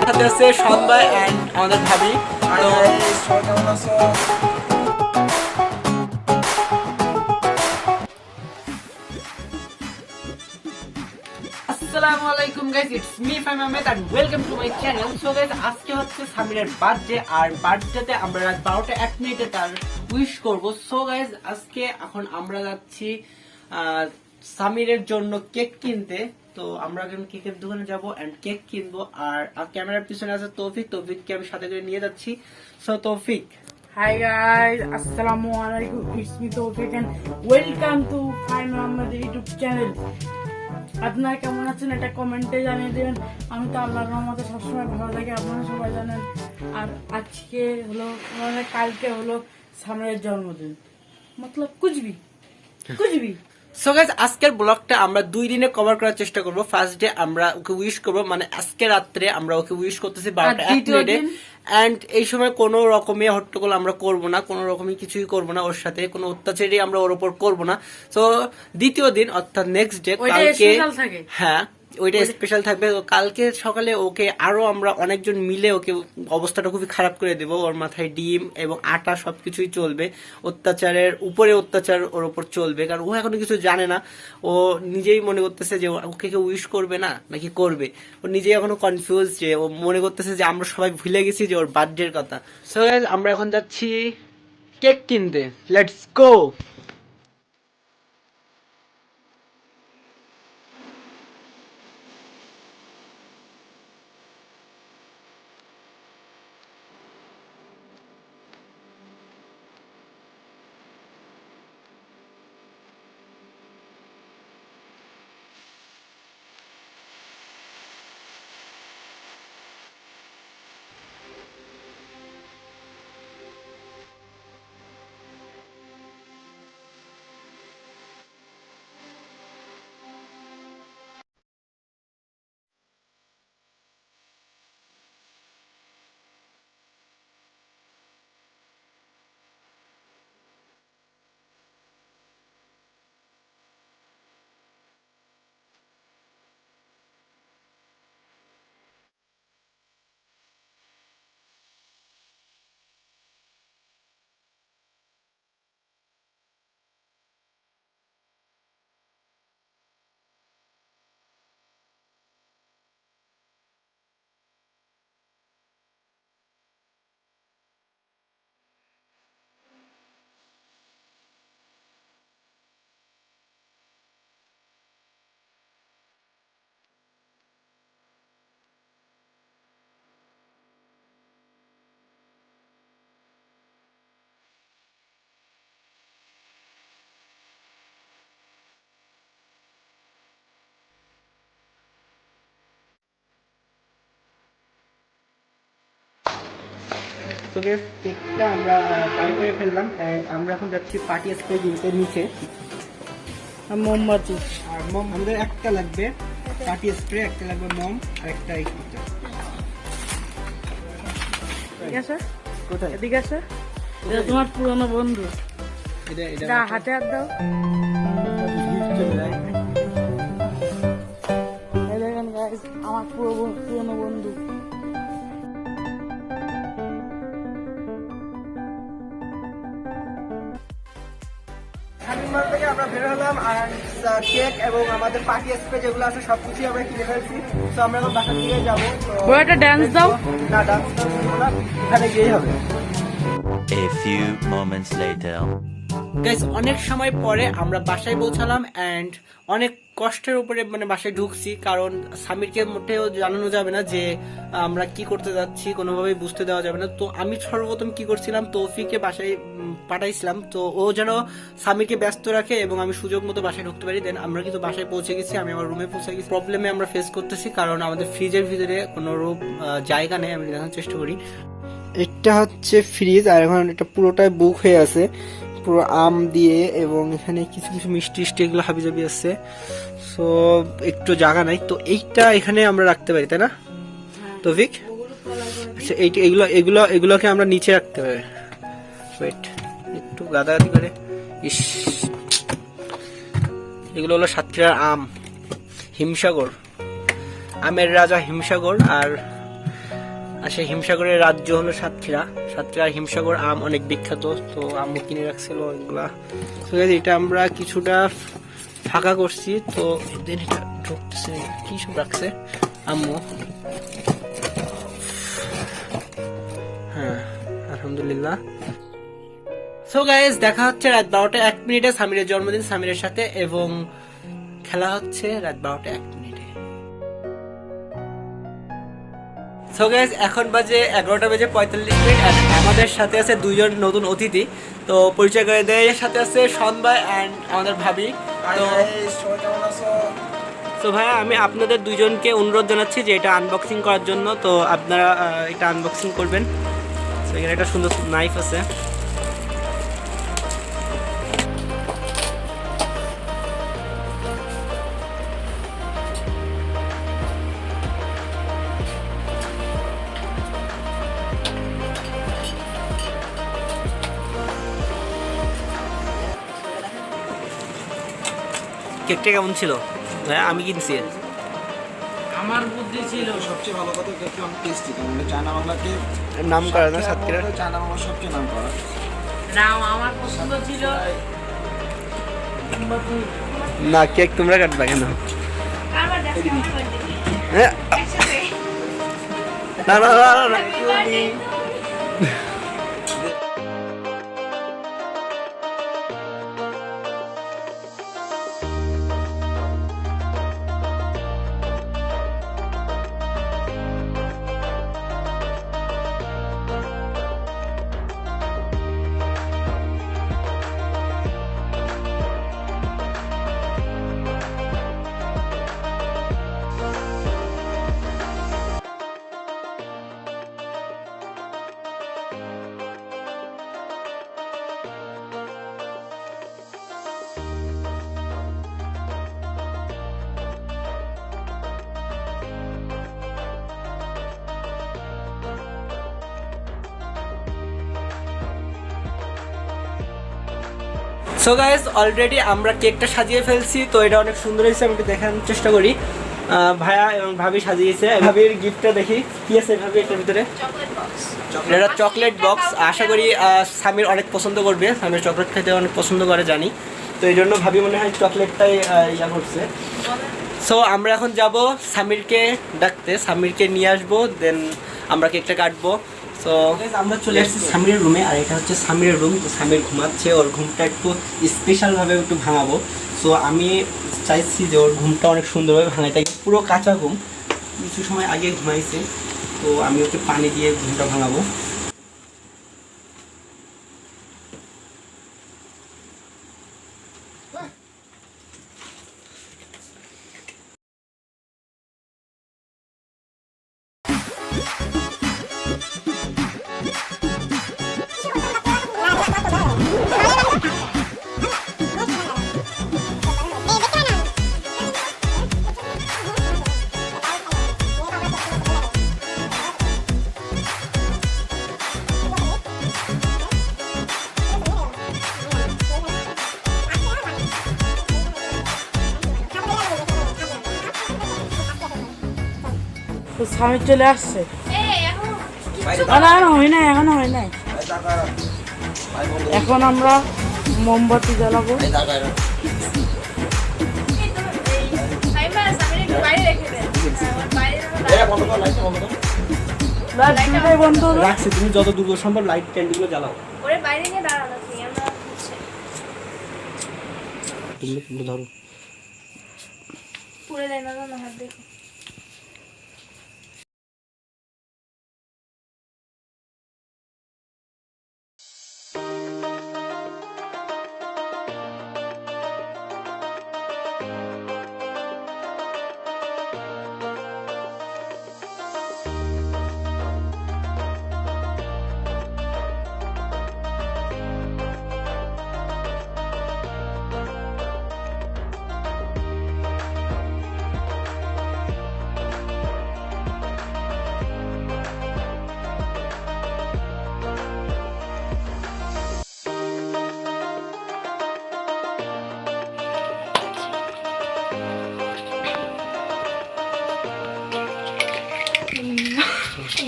সাথে আছে সন্ধ্যা এন্ড আমাদের ভাবি। কেমন আছো? আসসালামু আলাইকুম guys, it's me Faim Ahmed and welcome to my channel. So guys, আজকে হচ্ছে সামিরের বার্থডে, আর বার্থডেতে আমরা রাত 12:01 তার উইশ করব। সো গাইস, আজকে এখন আমরা যাচ্ছি সামিরের জন্য কেক কিনতে। তো আমরা এখন কেকের দোকানে যাব এন্ড কেক কিনবো। আর ক্যামেরার পিছনে আছে তৌফিক, তৌফিককে আমি সাথে করে নিয়ে যাচ্ছি। সো তৌফিক, Hi guys, Assalamualaikum. It's me Tawfiq and welcome to Fine Ahmed YouTube channel. আপনারা কেমন আছেন এটা কমেন্টে জানিয়ে দিবেন। আমি তো আল্লাহর রহমতে সবসময় ভালো থাকি, আপনারা সবাই জানেন। আর আজকে হলো মানে কালকে হলো সামনের জন্মদিন, মতলব কুচবি। সো গাইস, আজকের ব্লগটা আমরা 2 দিনে কভার করার চেষ্টা করব। ফার্স্ট ডে আমরা ওকে উইশ করব, মানে আজকে রাত্রে আমরা ওকে উইশ করতেছি 12:01 এন্ড এই সময় কোনো রকমের হট্টগোল আমরা করব না, কোনো রকমের কিছুই করব না, ওর সাথে কোনো অত্যাচারই আমরা ওর উপর করব না। সো দ্বিতীয় দিন অর্থাৎ নেক্সট ডে কালকে, হ্যাঁ ওইটা স্পেশাল থাকবে। কালকে সকালে ওকে আরো আমরা অনেকজন মিলে ওকে অবস্থাটা খুবই খারাপ করে দেব। ওর মাথায় ডিম এবং আটা সবকিছুই চলবে, অত্যাচারের উপরে অত্যাচার ওর উপর চলবে, কারণ ও এখনো কিছু জানে না। ও নিজেই মনে করতেছে যে ওকে কেউ উইশ করবে না নাকি করবে, ও নিজেই এখনো কনফিউজ, যে ও মনে করতেছে যে আমরা সবাই ভুলে গেছি যে ওর বার্থডের কথা। সো গাইস, আমরা এখন যাচ্ছি কেক কিনতে, লেটস গো। তো গাইস, কেকটা আমরা বাই করে ফেললাম। আমরা এখন যাচ্ছি পার্টি স্প্রে নিচে। মোমবাতি আর মম আমাদের একটা লাগবে, পার্টি স্প্রে একটা লাগবে, মম আর একটা ঠিক আছে, কোথায় এদিকে আছে। এটা তোমার পুরনো বন্ধু, এটা এটা এটা হাতে হাত দাও। এই দেখেন গাইস, আমার পুরনো বন্ধু। শামিমার থেকে আমরা বের হলাম, আর কেক এবং আমাদের পার্টি স্প্রে যেগুলো আছে সবকিছুই আমরা কিনে ফেলছি। তো আমরা এখন বাসার দিকে যাবো। বড় একটা ড্যান্স দাও। না, ডান্স না, এখানে গিয়েই হবে। A few moments later. Guys, অনেক সময় পরে আমরা বাসায় পৌঁছালাম এন্ড অনেক কষ্টের উপরে মানে বাসায় ঢুকছি, কারণ সামিরকে মোটেও জানানো যাবে না যে আমরা কি করতে যাচ্ছি, কোনোভাবেই বুঝতে দেওয়া যাবে না। তো আমি সর্বপ্রথম কি করছিলাম, তৌফিককে বাসায় পাঠাইছিলাম, তো ও যেন সামিরকে ব্যস্ত রাখে এবং আমি সুযোগ মতো বাসায় ঢুকতে পারি। দেন আমরা কিন্তু বাসায় পৌঁছে গেছি, আমি আমার রুমে পৌঁছে গেছি। প্রবলেমে আমরা ফেস করতেছি, কারণ আমাদের ফ্রিজের ভিতরে কোনো রূপ জায়গা নেই। আমি দেখার চেষ্টা করি, এটা হচ্ছে ফ্রিজ, আর এখন এটা পুরোটাই বুক হয়ে আছে, পুরো আম দিয়ে, এবং এখানে কিছু কিছু মিষ্টি টিষ্টি এগুলো হাবিজাবি আছে। সো একটু জায়গা নাই, তো এইটা এখানে আমরা রাখতে পারি, তাই না তৌফিক? আচ্ছা, এইটা এগুলোকে আমরা নিচে রাখতে পারি। ওয়েট, একটু গাদাগাদি করে। ইস, এগুলো হলো সাতক্ষীরার আম, হিমসাগর, আমের রাজা হিমসাগর। আর সেই হিমসাগরের রাজ্য হলো সাতক্ষীরা। সাতক্ষীরার হিমসাগর আম অনেক বিখ্যাত, তো আম্মু কিনে রাখছিল এগুলা। তো এটা আমরা কিছুটা ফাঁকা করছি, তো এদিন এটা ঢুকতেছে, কি সব রাখছে আম্মু। হ্যাঁ, আলহামদুলিল্লাহ। সো গাইস, দেখা হচ্ছে রাত 12টা 1 মিনিটে সামিরের জন্মদিন সামিরের সাথে, এবং খেলা হচ্ছে রাত 12টা 1 মিনিটে। সো গাইস, এখন বাজে 11টা বেজে 45 মিনিট। আর আমাদের সাথে আছে দুইজন নতুন অতিথি, তো পরিচয় করে দেয়। এর সাথে আছে শন ভাই অ্যান্ড আমাদের ভাবি। তো সবাই কেমন আছো? তো ভাইয়া, আমি আপনাদের দুইজনকে অনুরোধ জানাচ্ছি যে এটা আনবক্সিং করার জন্য। তো আপনারা এটা আনবক্সিং করবেন। তো এখানে একটা সুন্দর নাইফ আছে। কেকটা কেমন ছিল ভাইয়া? আমি কিনছি। আমার বুদ্ধি ছিল। সবচেয়ে ভালো কথা কেকটা অনেক টেস্টি, কারণ চায়না বাংলাকে নাম করা না সাতক্ষীরা? চায়না বাংলা সবচেয়ে নাম করা। না, আমার পছন্দ ছিল না, কেক তোমরা কাটবা কেন? হ্যাঁ, না না না না, না। সো গাইস, অলরেডি আমরা কেকটা সাজিয়ে ফেলছি। তো এটা অনেক সুন্দর হয়েছে, আমি একটু দেখানোর চেষ্টা করি। ভাইয়া এবং ভাবি সাজিয়েছে। ভাবির গিফটটা দেখি কি আছে ভাবি এটার ভিতরে। এটা চকলেট বক্স। আশা করি সামির অনেক পছন্দ করবে। সামির চকলেট খেতে অনেক পছন্দ করে জানি, তো এই জন্য ভাবি মনে হয় চকলেটটাই ইয়া করছে। সো আমরা এখন যাব সামিরকে ডাকতে, সামিরকে নিয়ে আসবো, দেন আমরা কেকটা কাটবো। সো আমরা চলে আসছি সামিরের রুমে, আর এটা হচ্ছে সামিরের রুম। তো সামির ঘুমাচ্ছে, ওর ঘুমটা একটু স্পেশালভাবে একটু ভাঙাবো। সো আমি চাইছি যে ওর ঘুমটা অনেক সুন্দরভাবে ভাঙাইতে। পুরো কাঁচা ঘুম, কিছু সময় আগে ঘুমাইছে, তো আমি ওকে পানি দিয়ে ঘুমটা ভাঙাবো। তো স্বামী চলে আসছে। এখনো হয় নাই, এখনো হয় নাই। এখন আমরা মোমবাতি জ্বালাবো। লাইট বন্ধ রাখছি, তুমি যত দ্রুত সম্ভব লাইট ক্যান্ডেলগুলো জ্বালাও। ওরে বাইরে নিয়ে দাঁড়ানো তুমি, আমরা হচ্ছে তুমি ধরো। পুরো দেয় না না, হাত দেখো।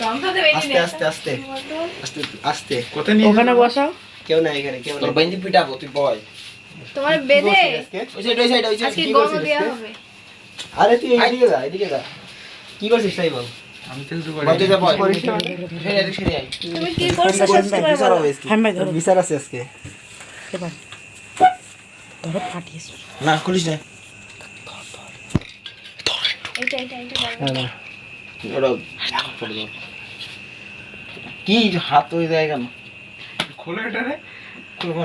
গন্ধতে বেরিয়ে আস্তে আস্তে আস্তে আস্তে কোথায় নিয়ে ওখানে বসাও। কেউ নাই এখানে, কেউ তোর নাই। বাইন্দি পিটাবো, তুই বয়। তোমার বেদে ওই সাইড আজকে গন্ধ দেওয়া হবে। আরে তুই এদিকে যা, এদিকে যা। কি করছিস তাই বল। বয় তুই যা বয়। তুমি কি করছো সত্যি করে বলো। হ্যাঁ ভাই ধরো, বিচার আছে আজকে। এবার ধরো ফাটিয়েছো। না খুলিস না। এটা বলো। ওরা কি হাত হয়ে যায় কেন? খোলো এটা রে। খুলবো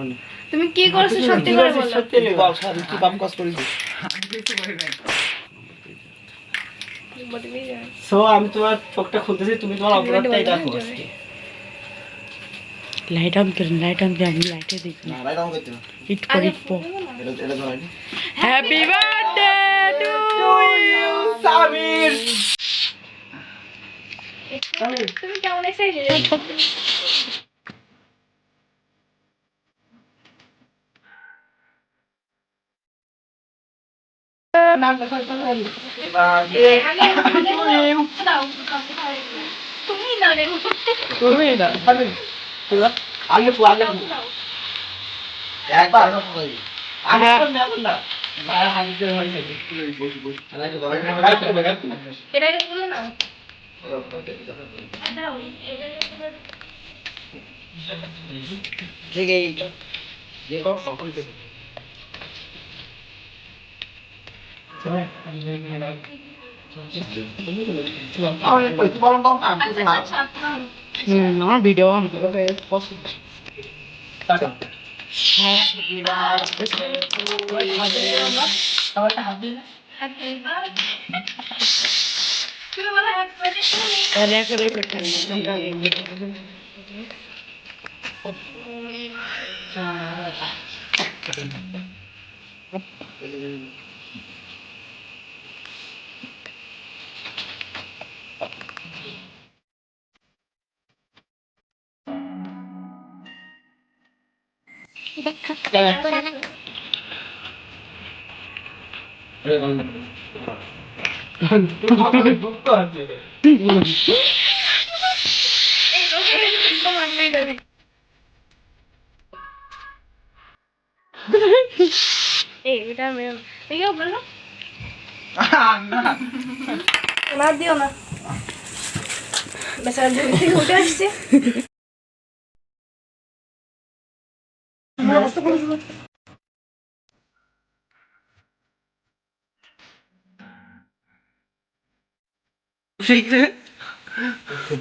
না। তুমি কি করছো সত্যি করে বলো। তুই বল সারি কি বাম কাজ করিস? বডি বেরিয়ে যাবে। সো আমি তোমার চোখটা খুলতেছি, তুমি তোমার অপরাধটাই দেখো আজকে। লাইট অন করেন, লাইট অন দিয়ে আমি লাইটে দেখি না রাইট অন করতে না। ইট করে এটা ধরাই নি। Happy birthday to you Samir. তুমি কেমন এক্সাইটেড? তুমি না রে। তুমি না সামির। আগে একবার না মায়ের হাতে হয়ে যাবে। এটা তুলে নাও। দাও। ঠিক এই যে কো সকল কে আমার ভিডিও অন তুমি বলো হ্যাপি এই এটা মেন এই কি বললো না দিও না বেচারা ঘুম থেকে উঠে আসছে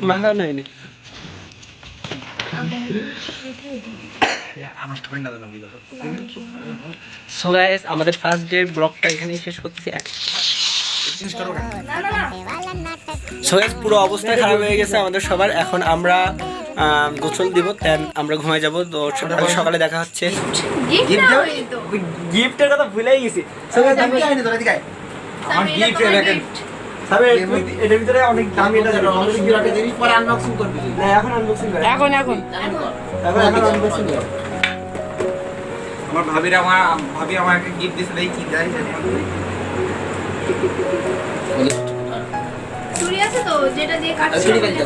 মাথা নাই সো গাইস আমাদের ফার্স্ট ডে ব্লগটা এখানেই শেষ করতেছি। না না না সো গাইস পুরো অবস্থা খারাপ হয়ে গেছে আমাদের সবার। এখন আমরা গোসল দিব, দেন আমরা ঘুমায় যাব। তো সকালে দেখা হচ্ছে। গিফট দাও এই তো গিফটের কথা ভুলেই গেছি। সো গাইস আমি আমার গিফট দেখেন সাবে এটার ভিতরে অনেক দামি, এটা জানো অনেক বিরাট জিনিস পরে আনবক্সিং করবি তুই। না এখন আনবক্সিং করে এখন এখন আনবক্সিং করে। আমার ভাবি আমাকে গিফট দিয়েছে দেখি কি দেয় জানি না। চুড়ি আছে তো যেটা দিয়ে কাটছে ছুরি কাটতে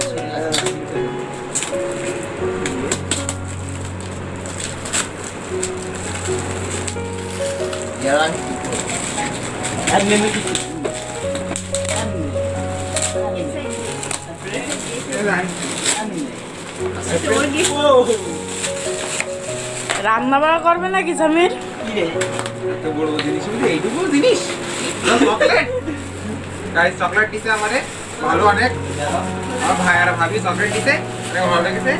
ইয়ার আর মেমে কি তোর গিফট রান্না বান্না করবে নাকি সামির? কি রে? এত বড় জিনিস বুঝলি এইটুকু জিনিস চকলেট গাইস চকলেট দিছে আমারে ভালো অনেক আমার ভাই আর ভাবি চকলেট দিছে অনেক ভালো লেগেছে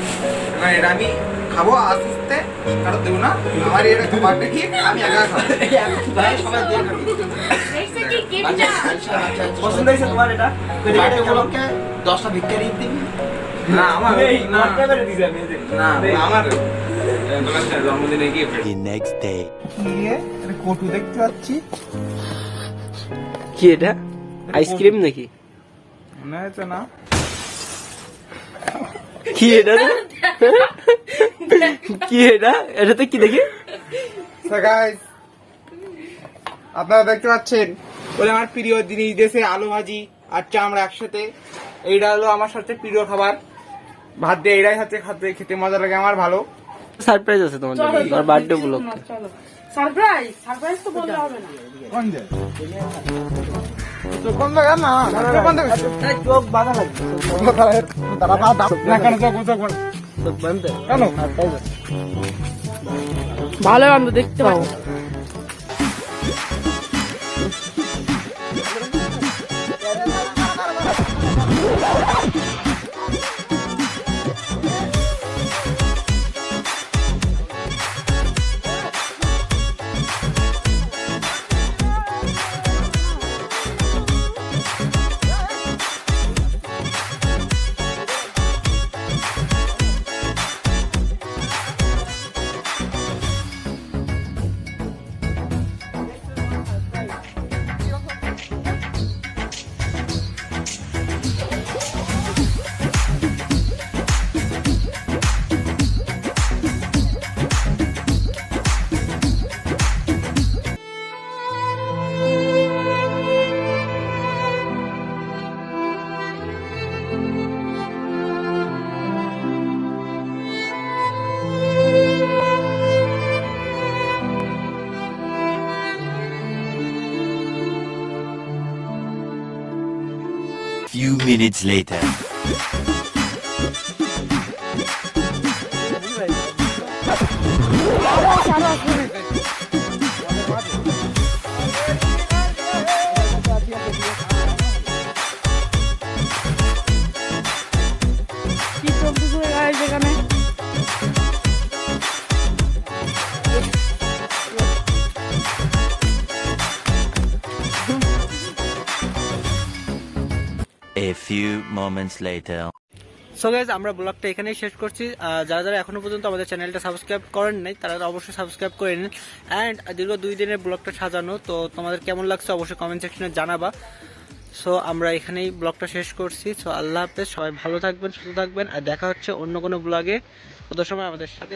এখন এটা আমি খাবো আস্তে কারণ দেবো না আমার এটা খাবার দেখি আমি একা খাবো ভাই সবাই দিয়ে খাবি। দেখছে কি গিফটটা পছন্দ হয়েছে তোমার এটা? বার্থডে উপলক্ষে 10টা ভিক্ষারি দিবি। না আমার এই না মাত্রা করে দিছি আমি এই যে। না আমার তোমার জন্মদিনে গিফট The next day. কটু দেখতে পাচ্ছি কি এটা আইসক্রিম নাকি? মনে হচ্ছে না কি এটা রে? কি এটা? এটাতে কি দেখি? So guys, আপনারা দেখতে পাচ্ছেন বলে আমার প্রিয় জিনিস দিয়েছে আলু ভাজি আচ্ছা আমরা একসাথে, এইটা হলো আমার সবচেয়ে প্রিয় খাবার, ভাত দিয়ে এইটাই হচ্ছে খেতে মজা লাগে আমার ভালো। সারপ্রাইজ আছে তোমার জন্য, তোমার বার্থডে উপলক্ষে। চলো সারপ্রাইজ তো বলতে হবে না। চোখ বন্ধ কর না, চোখ বন্ধ কর। চোখ বাঁধা লাগবে, তারা না কেন চোখ বন্ধ কর। চোখ বন্ধ কেন? সারপ্রাইজ আছে। ভালো বান্ধব দেখতে পাবো। Few minutes later. কি চলতেছে গাইস এখানে? A few moments later. So guys আমরা ব্লগটা এখানেই শেষ করছি। যারা যারা এখনো পর্যন্ত আমাদের চ্যানেলটা সাবস্ক্রাইব করেন নাই তারা অবশ্যই সাবস্ক্রাইব করে নিন। অ্যান্ড দীর্ঘ 2 দিনের ব্লগটা সাজানো, তো তোমাদের কেমন লাগছে অবশ্যই কমেন্ট সেকশনে জানাবা। সো আমরা এখানেই ব্লগটা শেষ করছি। সো আল্লাহ হাফেজ, সবাই ভালো থাকবেন, সুস্থ থাকবেন, আর দেখা হচ্ছে অন্য কোনো ব্লগে। তত সময় আমাদের সাথে